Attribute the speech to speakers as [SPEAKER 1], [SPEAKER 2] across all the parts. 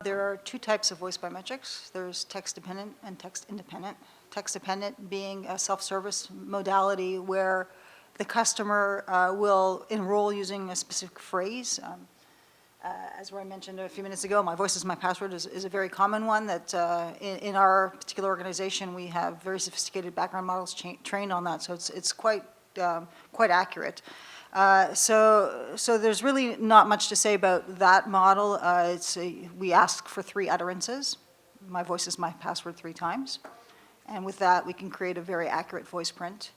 [SPEAKER 1] There are two types of voice biometrics. There's text-dependent and text-independent. Text-dependent being a self-service modality where the customer will enroll using a specific phrase. As I mentioned a few minutes ago, my voice is my password is a very common one that in our particular organization we have very sophisticated background models trained on that, so it's quite accurate. So there's really not much to say about that model. We ask for 3 utterances. My voice is my password 3 times. And with that, we can create a very accurate voice print.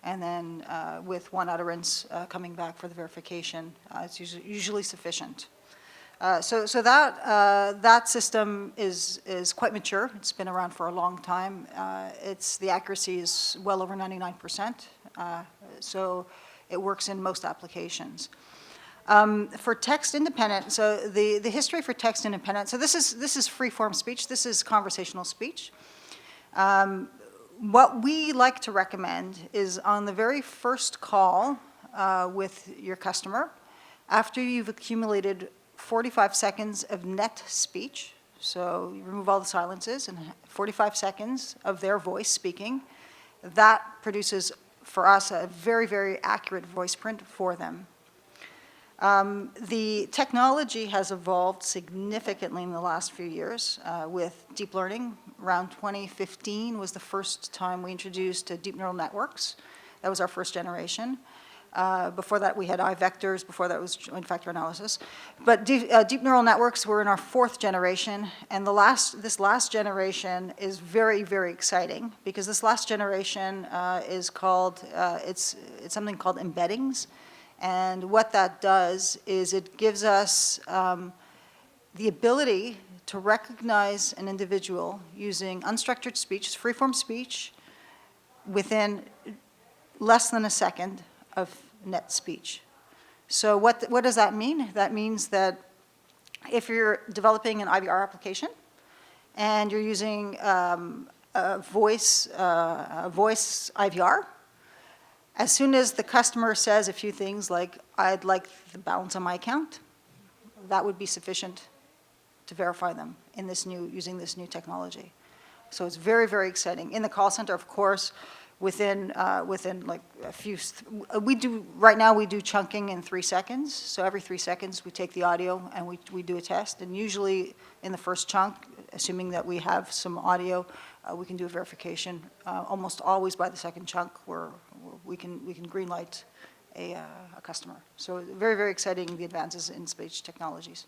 [SPEAKER 1] And then with 1 utterance coming back for the verification, it's usually sufficient. So that system is quite mature. It's been around for a long time. The accuracy is well over 99%. So it works in most applications. For text independent, so the history for text independent, so this is free-form speech. This is conversational speech. What we like to recommend is on the very first call with your customer, after you've accumulated 45 seconds of net speech, so you remove all the silences and 45 seconds of their voice speaking, that produces for us a very, very accurate voice print for them. The technology has evolved significantly in the last few years with deep learning. Around 2015 was the first time we introduced deep neural networks. That was our first generation. Before that we had I-vectors, before that was joint factor analysis. But deep neural networks were in our 4th generation, and this last generation is very, very exciting because this last generation is called, it's something called embeddings. And what that does is it gives us the ability to recognize an individual using unstructured speech, it's free-form speech, within less than a second of net speech. So what does that mean? That means that if you're developing an IVR application and you're using a voice IVR, as soon as the customer says a few things like, I'd like the balance on my account, that would be sufficient to verify them in using this new technology. So it's very, very exciting. In the call center, of course, within like a few, right now we do chunking in 3 seconds. So every 3 seconds we take the audio and we do a test. And usually in the first chunk, assuming that we have some audio, we can do a verification. Almost always by the second chunk we can green light a customer. So very, very exciting, the advances in speech technologies.